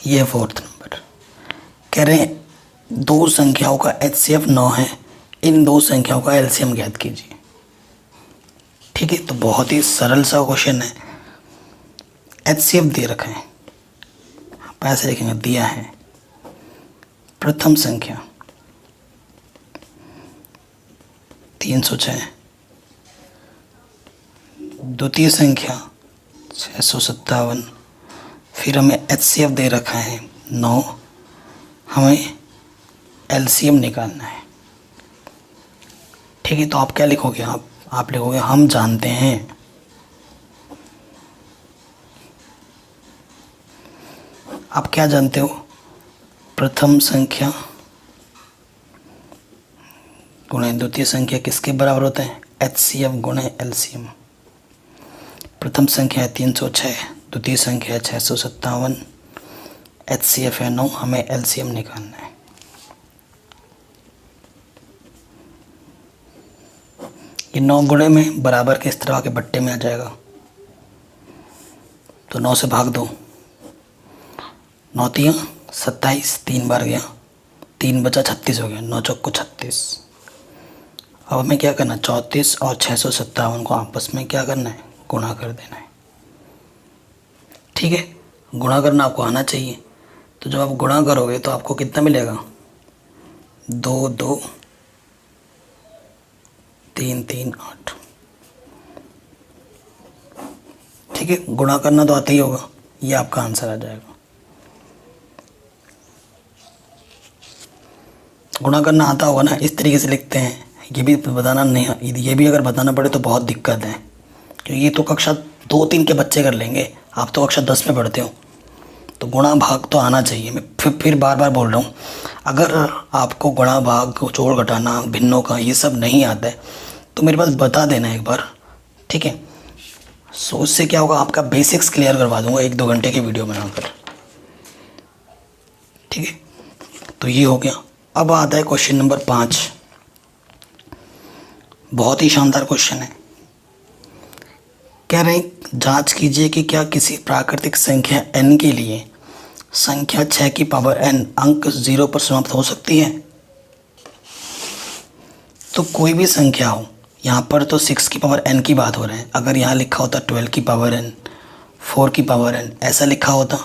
ये fourth number. कह रहे हैं दो संख्याओं का एचसीएफ 9 है, इन दो संख्याओं का एलसीएम ज्ञात कीजिए। ठीक है, तो बहुत ही सरल सा क्वेश्चन है। एचसीएफ दे रखा है, पैसे लिखेंगे, दिया है प्रथम संख्या 306, द्वितीय संख्या 657, फिर हमें एचसीएफ दे रखा है 9, हमें एलसीएम निकालना है। ठीक है, तो आप क्या लिखोगे? आप लिखोगे हम जानते हैं। आप क्या जानते हो? प्रथम संख्या गुणे द्वितीय संख्या किसके बराबर होते हैं? एचसीएफ गुणे एलसीएम। प्रथम संख्या है 306, द्वितीय संख्या है 657, एचसीएफ है 9, हमें एलसीएम निकालना है। ये 9 गुणे में बराबर के इस तरह के बट्टे में आ जाएगा, तो 9 से भाग दो, 9 तिया 27, 3 बार गया, 3 बचा 36 हो गया, 9 चौको 36। अब हमें क्या करना है? 34 और 657 को आपस में क्या करना है? गुणा कर देना है। ठीक है, गुणा करना आपको आना चाहिए। तो जब आप गुणा करोगे तो आपको कितना मिलेगा? 2 2 3 3 8। ठीक है, गुणा करना तो आता ही होगा, ये आपका आंसर आ जाएगा। गुणा करना आता होगा ना, इस तरीके से लिखते हैं। ये भी बताना नहीं, ये भी अगर बताना पड़े तो बहुत दिक्कत है, क्योंकि ये तो कक्षा 2 3 के बच्चे कर लेंगे, आप तो कक्षा 10 में पढ़ते हो। तो गुणा भाग तो आना चाहिए। मैं फिर बार बार बोल रहा हूँ, अगर आपको गुणा भाग जोड़ घटाना भिन्नों का ये सब नहीं आता है तो मेरे पास बता देना एक बार। ठीक है, सो उससे क्या होगा, आपका बेसिक्स क्लियर करवा दूंगा 1-2 घंटे की वीडियो बनाकर। ठीक है, तो ये हो गया। अब आता है क्वेश्चन नंबर 5। बहुत ही शानदार क्वेश्चन है। कह रहे हैं जांच कीजिए कि क्या किसी प्राकृतिक संख्या n के लिए संख्या 6 की पावर n अंक 0 पर समाप्त हो सकती है। तो कोई भी संख्या हो, यहाँ पर तो 6 की पावर n की बात हो रहा है, अगर यहाँ लिखा होता 12 की पावर n, 4 की पावर n ऐसा लिखा होता,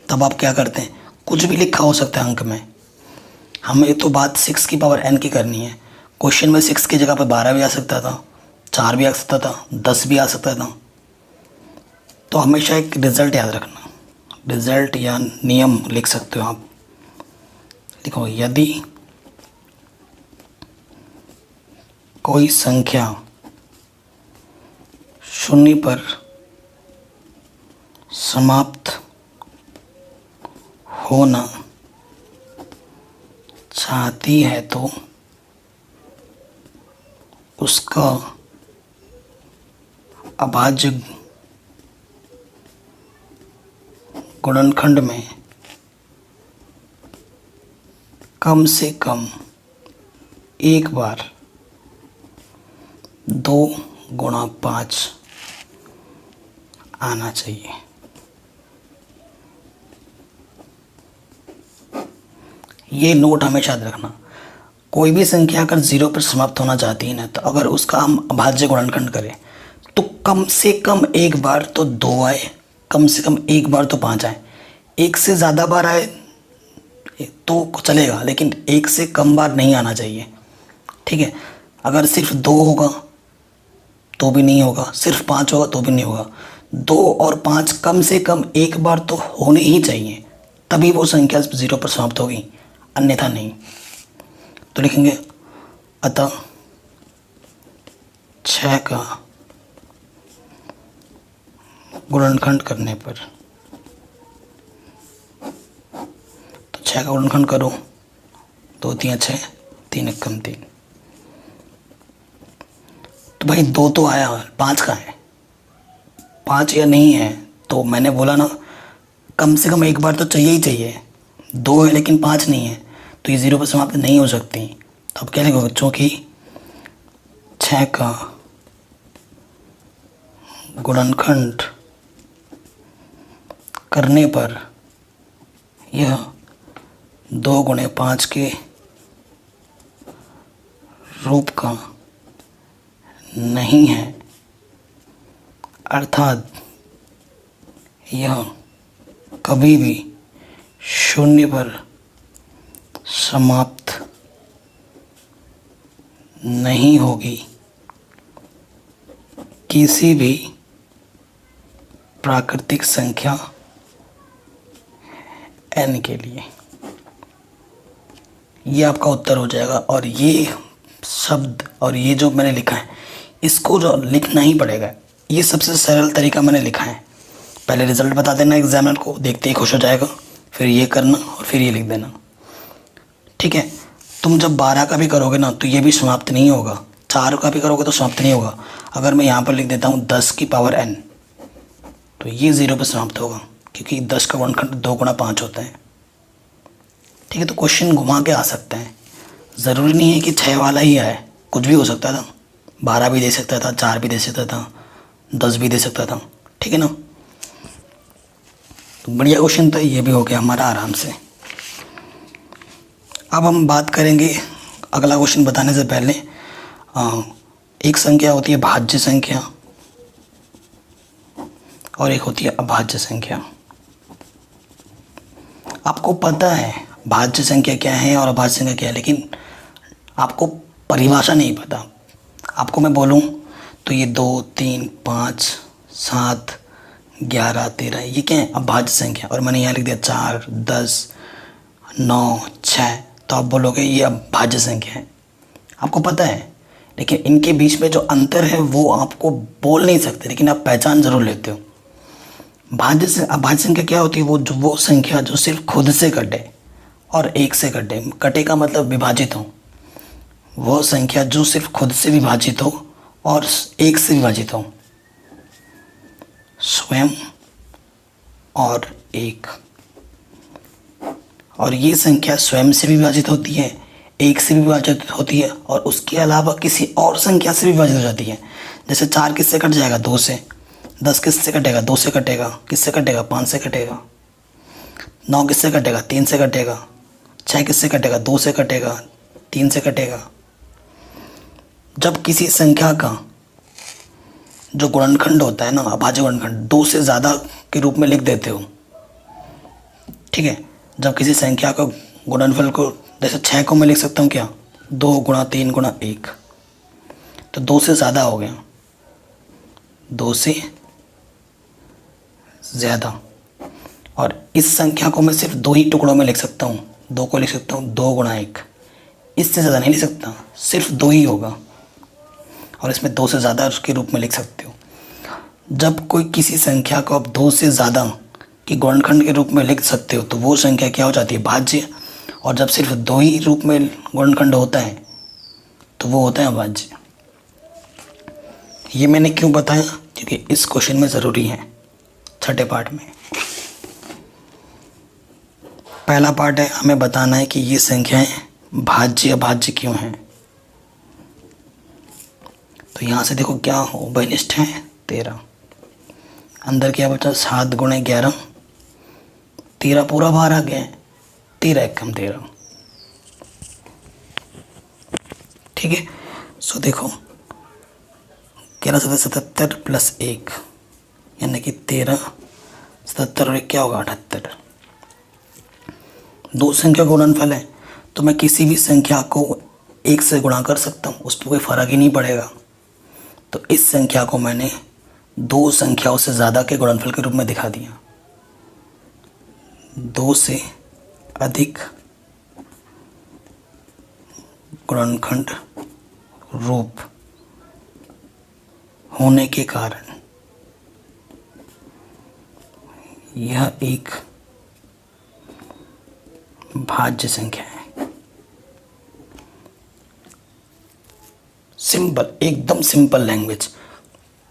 तब आप क्या करते हैं? कुछ भी लिखा हो सकता है अंक में। हमें तो बात 6 की पावर n की करनी है। क्वेश्चन में 6 की जगह पर 12 भी आ सकता था, 4 भी आ सकता था, 10 भी आ सकता था। तो हमेशा एक रिजल्ट याद रखना, रिजल्ट या नियम लिख सकते हो आप। देखो, यदि कोई संख्या 0 पर समाप्त होना चाहती है तो उसका अभाज्य गुणनखंड में कम से कम एक बार 2 गुणा 5 आना चाहिए। ये नोट हमेशा याद रखना। कोई भी संख्या अगर 0 पर समाप्त होना चाहती है ना, तो अगर उसका हम अभाज्य गुणनखंड करें तो कम से कम एक बार तो 2 आए, कम से कम एक बार तो 5 आए। एक से ज़्यादा बार आए तो चलेगा, लेकिन एक से कम बार नहीं आना चाहिए। ठीक है, अगर सिर्फ 2 होगा तो भी नहीं होगा, सिर्फ 5 होगा तो भी नहीं होगा। 2 और 5 कम से कम एक बार तो होने ही चाहिए, तभी वो संख्या 0 पर समाप्त होगी, अन्यथा नहीं। तो लिखेंगे अतः 6 का गुणनखंड करने पर, तो 6 का गुणनखंड करो, 2 3 6, 3 1 3। तो भाई 2 तो आया, 5 का है, 5 या नहीं है, तो मैंने बोला ना कम से कम एक बार तो चाहिए ही चाहिए। 2 है लेकिन 5 नहीं है, तो ये 0 पर समाप्त नहीं हो सकती। तो अब क्या लिखोगे? चूँकि 6 का गुणनखंड करने पर यह 2 गुणे 5 के रूप का नहीं है, अर्थात यह कभी भी शून्य पर समाप्त नहीं होगी किसी भी प्राकृतिक संख्या n के लिए। ये आपका उत्तर हो जाएगा। और ये शब्द और ये जो मैंने लिखा है इसको जो लिखना ही पड़ेगा, ये सबसे सरल तरीका मैंने लिखा है। पहले रिजल्ट बता देना एग्जामिनर को, देखते ही खुश हो जाएगा, फिर ये करना और फिर ये लिख देना, ठीक है। तुम जब 12 का भी करोगे ना तो ये भी समाप्त नहीं होगा, 4 का भी करोगे तो समाप्त नहीं होगा। अगर मैं यहाँ पर लिख देता हूँ 10 की पावर n तो ये 0 पर समाप्त होगा, क्योंकि 10 का गुणनखंड 2 गुणा 5 होता है, ठीक है। तो क्वेश्चन घुमा के आ सकते हैं, ज़रूरी नहीं है कि 6 वाला ही आए, कुछ भी हो सकता था, 12 भी दे सकता था, 4 भी दे सकता था, 10 भी दे सकता था, ठीक है ना। तो बढ़िया क्वेश्चन था, ये भी हो गया हमारा आराम से। अब हम बात करेंगे अगला क्वेश्चन बताने से पहले, एक संख्या होती है भाज्य संख्या और एक होती है अभाज्य संख्या। आपको पता है भाज्य संख्या क्या है और अभाज्य संख्या क्या है, लेकिन आपको परिभाषा नहीं पता। आपको मैं बोलूं तो ये 2, 3, 5, 7, 11, 13 ये क्या है? अभाज्य संख्या। और मैंने यहाँ लिख दिया 4, 10, 9, 6, तो आप बोलोगे ये अभाज्य संख्या है। आपको पता है, लेकिन इनके बीच में जो अंतर है वो आपको बोल नहीं सकते, लेकिन आप पहचान जरूर लेते हो। अभाज्य संख्या क्या होती है? वो संख्या जो सिर्फ खुद से कटे और 1 से कटे। कटे का मतलब विभाजित हो। वो संख्या जो सिर्फ खुद से विभाजित हो और 1 से विभाजित हो। स्वयं और 1। और ये संख्या स्वयं से भी विभाजित होती है, 1 से भी विभाजित होती है, और उसके अलावा किसी और संख्या से भी विभाजित हो जाती है। जैसे 4 किससे कट जाएगा? 2 से। 10 किससे कटेगा? 2 से कटेगा। किससे कटेगा? 5 से कटेगा। 9 किससे कटेगा? 3 से कटेगा। 6 किससे कटेगा? 2 से कटेगा, 3 से कटेगा। जब किसी संख्या का जो गुणनखंड होता है ना, अभाज्य गुणनखंड, 2 से ज़्यादा के रूप में लिख देते हो, ठीक है। जब किसी संख्या का गुणनफल को, जैसे 6 को मैं लिख सकता हूँ क्या? 2 गुणा 3 गुणा 1, तो 2 से ज़्यादा हो गया, 2 से ज़्यादा। और इस संख्या को मैं सिर्फ 2 ही टुकड़ों में लिख सकता हूँ। 2 को लिख सकता हूँ 2 गुणा 1, इससे ज़्यादा नहीं लिख सकता, सिर्फ 2 ही होगा। और इसमें 2 से ज़्यादा के रूप में लिख सकते हो। जब कोई किसी संख्या को आप 2 से ज़्यादा के गुणनखंड के रूप में लिख सकते हो तो वो संख्या क्या हो जाती है? भाज्य। और जब सिर्फ 2 ही रूप में गुणनखंड होता है तो वो होता है अभाज्य। ये मैंने क्यों बताया? क्योंकि इस क्वेश्चन में ज़रूरी है। छठे पार्ट में पहला पार्ट है, हमें बताना है कि ये संख्याएं भाज्य अभाज्य क्यों हैं। तो यहाँ से देखो क्या उभयनिष्ठ है 13। अंदर क्या बचा? 7 गुणे 11, 13 पूरा बाहर आ गया है, 13 एकम 13, ठीक है। सो देखो 11 77 प्लस 1 यानी कि 13, 77 और 1 क्या होगा? 78। 2 संख्या गुणनफल है तो मैं किसी भी संख्या को 1 से गुणा कर सकता हूँ, उस पर कोई फ़र्क ही नहीं पड़ेगा। तो इस संख्या को मैंने 2 संख्याओं से ज़्यादा के गुणनफल के रूप में दिखा दिया। 2 से अधिक गुणनखंड रूप होने के कारण यह एक भाज्य संख्या है। सिंपल, एकदम सिंपल लैंग्वेज,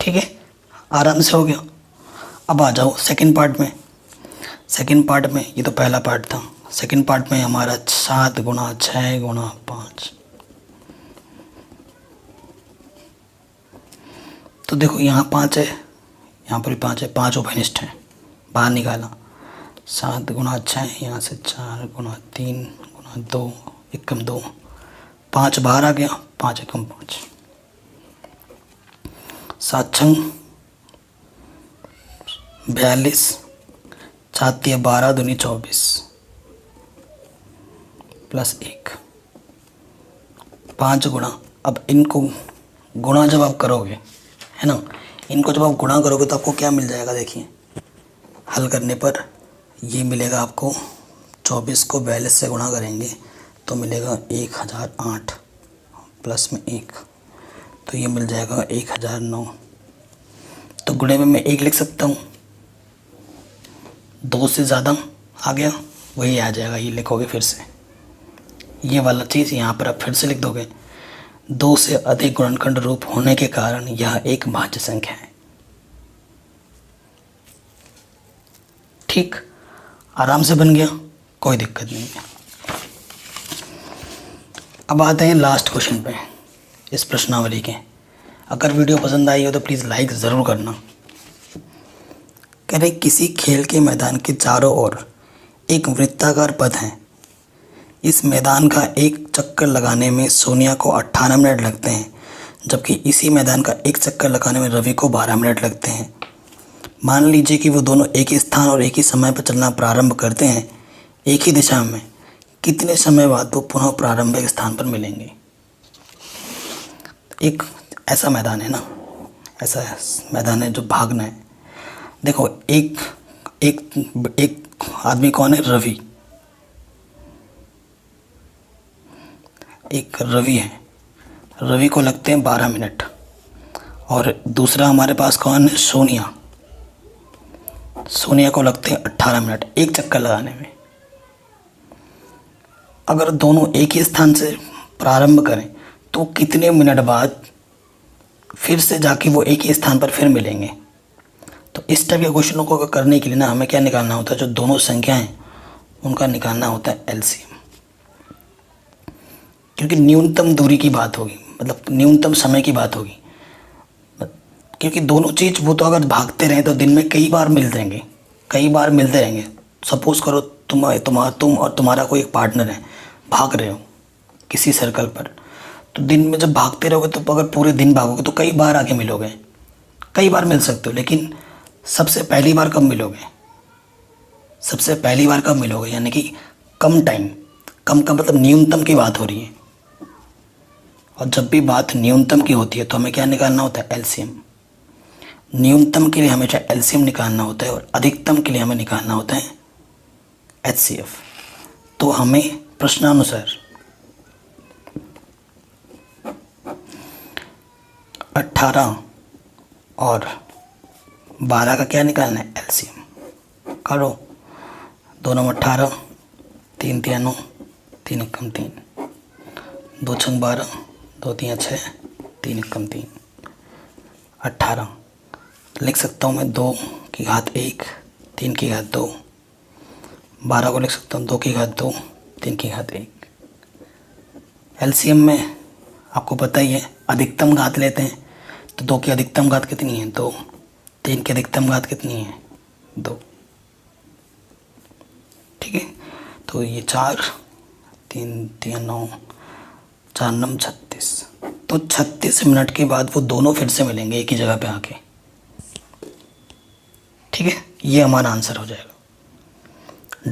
ठीक है। आराम से हो गया। अब आ जाओ सेकंड पार्ट में। सेकंड पार्ट में, ये तो पहला पार्ट था, सेकंड पार्ट में हमारा 7 गुणा 6 गुणा 5। तो देखो यहाँ 5 है, यहाँ पर भी 5 है, 5 उभयनिष्ठ है, बाहर निकाला। 7 गुणा 6, यहाँ से 4 गुणा 3 गुणा 2, एकम 2, 5 बाहर आ गया, 5 एकम 5, 7 छंग 42, 4 तिया 12 दूनी 24 प्लस 1, 5 गुणा। अब इनको गुणा जब आप करोगे, है ना, इनको जब आप गुणा करोगे तो आपको क्या मिल जाएगा, देखिए हल करने पर ये मिलेगा आपको, 24 को 42 से गुणा करेंगे तो मिलेगा 1008 प्लस में 1, तो ये मिल जाएगा 1009। तो गुणे में मैं 1 लिख सकता हूँ, 2 से ज़्यादा आ गया वही आ जाएगा, ये लिखोगे फिर से, ये वाला चीज़ यहाँ पर आप फिर से लिख दोगे। 2 से अधिक गुणनखंड रूप होने के कारण यह एक भाज्य संख्या है। ठीक, आराम से बन गया, कोई दिक्कत नहीं है। अब आते हैं लास्ट क्वेश्चन पे इस प्रश्नावली के। अगर वीडियो पसंद आई हो तो प्लीज़ लाइक ज़रूर करना। कह रहे किसी खेल के मैदान के चारों ओर एक वृत्ताकार पथ है। इस मैदान का एक चक्कर लगाने में सोनिया को 18 मिनट लगते हैं, जबकि इसी मैदान का एक चक्कर लगाने में रवि को 12 मिनट लगते हैं। मान लीजिए कि वो दोनों एक ही स्थान और एक ही समय पर चलना प्रारंभ करते हैं, एक ही दिशा में। कितने समय बाद वो पुनः प्रारंभिक स्थान पर मिलेंगे? एक ऐसा मैदान है ना, ऐसा मैदान है जो भागना है। देखो एक एक एक आदमी कौन है? रवि। एक रवि है, रवि को लगते हैं 12 मिनट, और दूसरा हमारे पास कौन है? सोनिया। सोनिया को लगते हैं 18 मिनट एक चक्कर लगाने में। अगर दोनों एक ही स्थान से प्रारंभ करें तो कितने मिनट बाद फिर से जाके वो एक ही स्थान पर फिर मिलेंगे? तो इस टाइप के क्वेश्चनों को करने के लिए ना हमें क्या निकालना होता है? जो दोनों संख्याएं उनका निकालना होता है एलसीएम, क्योंकि न्यूनतम दूरी की बात होगी, मतलब न्यूनतम समय की बात होगी। क्योंकि दोनों चीज़ वो तो अगर भागते रहें तो दिन में कई बार मिल जाएंगे, कई बार मिलते रहेंगे। सपोज करो तुम और तुम्हारा कोई एक पार्टनर है, भाग रहे हो किसी सर्कल पर, तो दिन में जब भागते रहोगे तो अगर पूरे दिन भागोगे तो कई बार आके मिलोगे, कई बार मिल सकते हो। लेकिन सबसे पहली बार कब मिलोगे? सबसे पहली बार कब मिलोगे? यानी कि कम टाइम, कम का मतलब न्यूनतम की बात हो रही है। और जब भी बात न्यूनतम की होती है तो हमें क्या निकालना होता है? एलसीएम। न्यूनतम के लिए हमेशा एलसीएम निकालना होता है और अधिकतम के लिए हमें निकालना होता है एचसीएफ। तो हमें प्रश्नानुसार 18 और 12 का क्या निकालना है? एलसीएम। करो, 2 9 18, 3 3 9, 3 1 3, 2 6 12, 2 3 6, 3 1 3, 18 लिख सकता हूँ मैं 2 की घात 1, 3 की घात 2। 12 को लिख सकता हूँ 2 की घात 2, 3 की घात 1। एलसीएम में आपको पता ही है अधिकतम घात लेते हैं, तो 2 की अधिकतम घात कितनी है? 2। 3 की अधिकतम घात कितनी है? 2। ठीक है, तो ये 4 3 3 9, 4 9 36। तो 36 मिनट के बाद वो दोनों फिर से मिलेंगे एक ही जगह पे आके। ठीक है, ये हमारा आंसर हो जाएगा।